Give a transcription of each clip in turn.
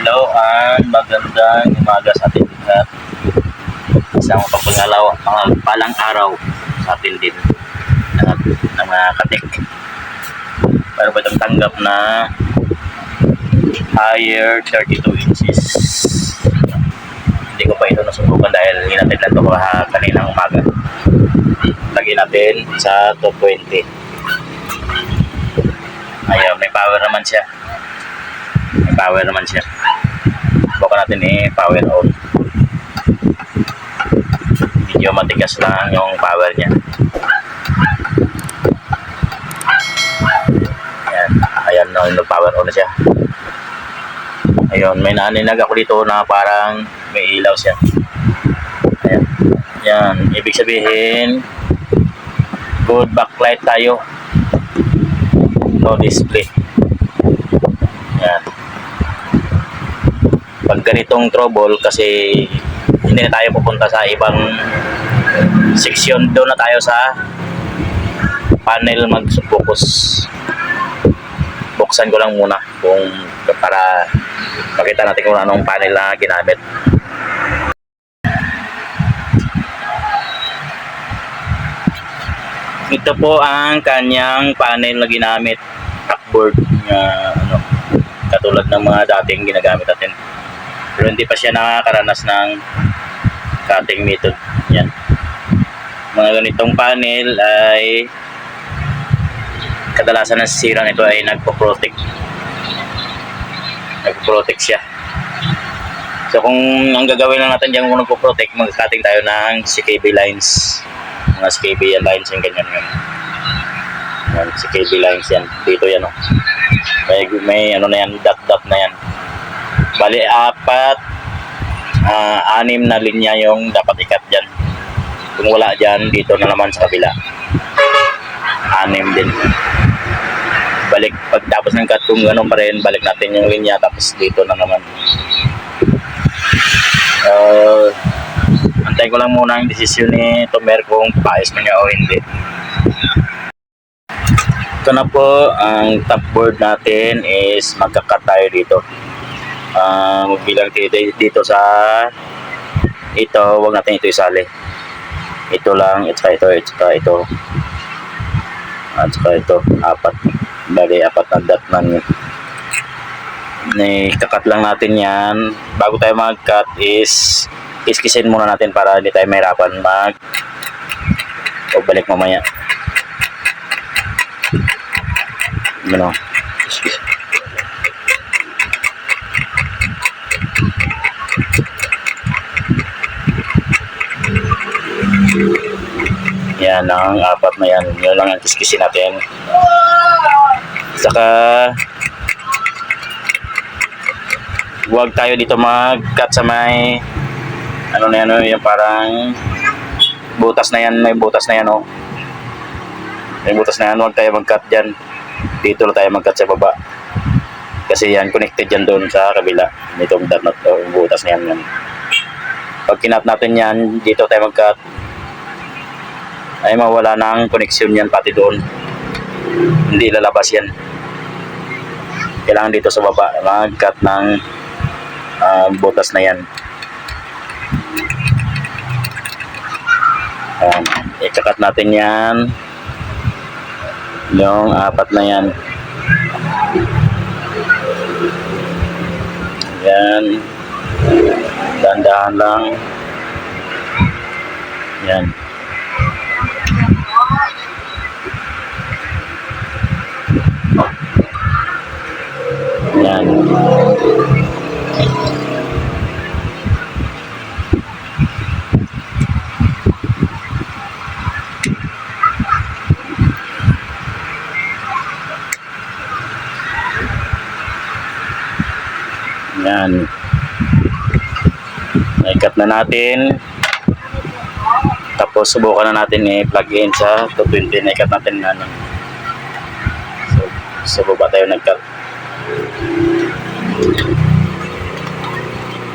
Hello and magandang umaga sa ating lahat. Isang palang araw sa atin din ng mga katik. Pero ba itong tanggap na higher 32 inches. Hindi ko pa ito nasubukan dahil hinatid lang ito kaninang umaga. Lagyan natin sa 220. Ayun, may power naman siya. Bukan natin power on. Medyo matigas lang yung power niya. Ayan na, power on na siya. Ayun, may naninag ako dito na parang may ilaw siya. Ayan. Yan, ibig sabihin good backlight tayo. No display. Yan. Pag ganitong trouble, kasi hindi na tayo pupunta sa ibang section, doon na tayo sa panel mag-focus. Buksan ko lang muna para makita natin kung anong panel na ginamit. Ito po ang kanyang panel na ginamit, backboard na katulad ng mga dating ginagamit natin. Pero hindi pa siya nakakaranas ng cutting method. Yan. Mga ganitong panel ay kadalasan ng sira nito ay nagpo-protect siya. So kung ang gagawin lang natin diyan kung nagpo-protect, mag-cutting tayo ng CKB lines. Mga CKB lines yung ganyan yun. Yan, CKB lines yan. Dito yan oh. May ano na yan, dot na yan. Bali, 6 na linya yung dapat ikat dyan. Kung wala dyan, dito na naman sa kabila. 6 din. Balik, pagtapos ng cut, kung gano'n pa rin, balik natin yung linya, tapos dito na naman. Antayin ko lang muna ang desisyon ni Tomer kung paayos mo niya o hindi. Ito na po, ang top board natin is magka-cut tayo dito. Bilang dito sa ito, wag natin ito isali. Ito lang, at saka ito. At saka ito, 4. Bali, 4 na dot man yun. Kakat lang natin yan. Bago tayo mag-cut is kiskisin muna natin para hindi tayo mahirapan o balik mamaya. Ano? Yan ang 4 na yan. Yun lang ang kiskisin natin. Saka huwag tayo dito mag-cut sa may ano na yan, yung parang butas na yan. May butas na yan oh. May butas na yan. Huwag tayo mag-cut dyan. Dito lang tayo mag-cut sa baba. Kasi yan connected yan doon sa kabila. Itong butas na yan. Pag kinat natin yan, dito tayo mag-cut, ay mawala ng connection yan pati doon. Hindi lalabas yan. Kailangan dito sa baba mag-cut ng butas na yan. I-cut natin yan. Yung 4 na yan. Yan. Dahan-dahan lang. Yan. Yan. Yan. I-cut na natin. Tapos subukan na natin i-plug in sa 220. Na-cut natin na so baba tayo nag-cut.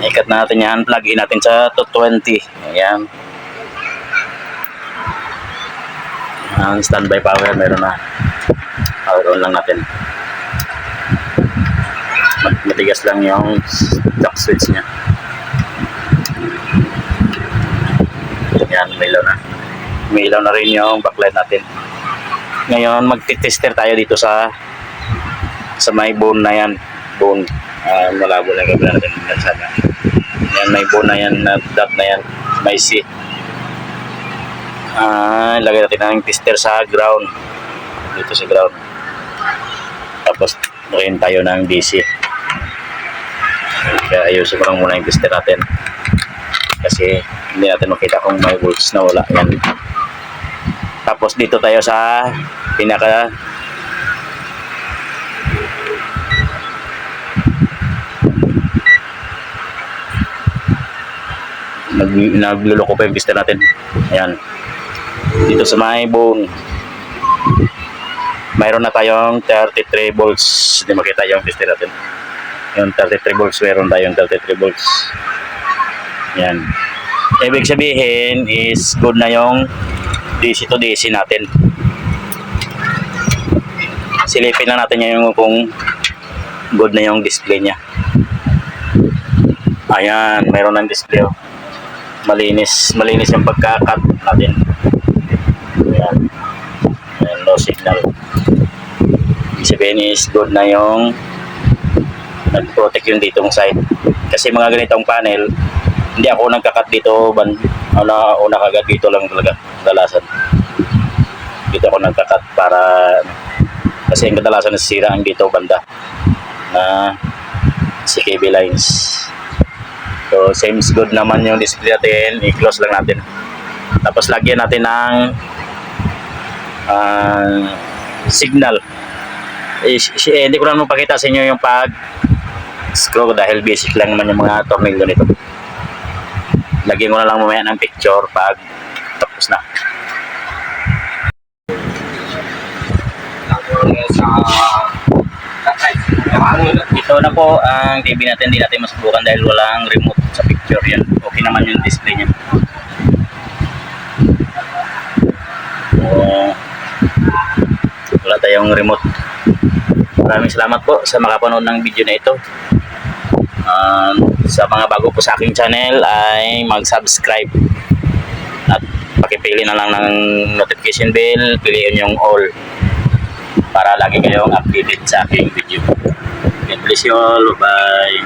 I-cut na natin yan. Plug in natin sa 220. Ayan. Ang standby power meron na. Power on lang natin. matigas lang yung lock switch niya. Yan, may ilaw na. May ilaw na rin yung backlight natin. Ngayon, magti-tester tayo dito sa may bone na yan. Bone. Malabo na yung kabila natin. Yan, may bone na yan, dot na yan. May C. Lagay natin ang tester sa ground. Dito sa ground. Tapos, lagyan tayo ng DC. Kaya ayusin ko lang muna yung tester natin. Kasi hindi natin makita kung may volts na wala. Yan. Tapos dito tayo sa pinaka nagluloko pa yung tester natin. Ayan. Dito sa may bone mayroon na tayong 33 volts. Hindi makita yung tester natin. Yung 33 volts, mayroon tayong 33 volts. Yan. Ibig sabihin is good na yung DC to DC natin. Silipin lang natin yung kung good na yung display niya. Ayan, mayroon ng display. Malinis yung pagka-cut natin. Ayan. Ayan, no signal. Ibig sabihin is good na yung nag-protect yung ditong side. Kasi mga ganitong panel, hindi ako nagkakat dito una kagad dito lang talaga kadalasan. Dito ako nagkakat para kasi yung kadalasan nasisira ang dito banda na CKB lines. So seems good naman yung display natin. I-close lang natin. Tapos lagyan natin ng signal. Hindi ko lang mapakita sa inyo yung pag screw dahil basic lang naman yung mga tornilyo nito. Lagyan ko na lang mamaya ng picture pag tapos na. Ito na po ang TV natin. Hindi natin masubukan dahil walang remote sa picture yan. Okay naman yung display niya. Wala tayong remote. Maraming salamat po sa makapanood ng video na ito. Sa mga bago po sa aking channel ay mag-subscribe at pakipili na lang ng notification bell, piliin yung all para lagi kayong updated sa aking video. God bless you all. Bye.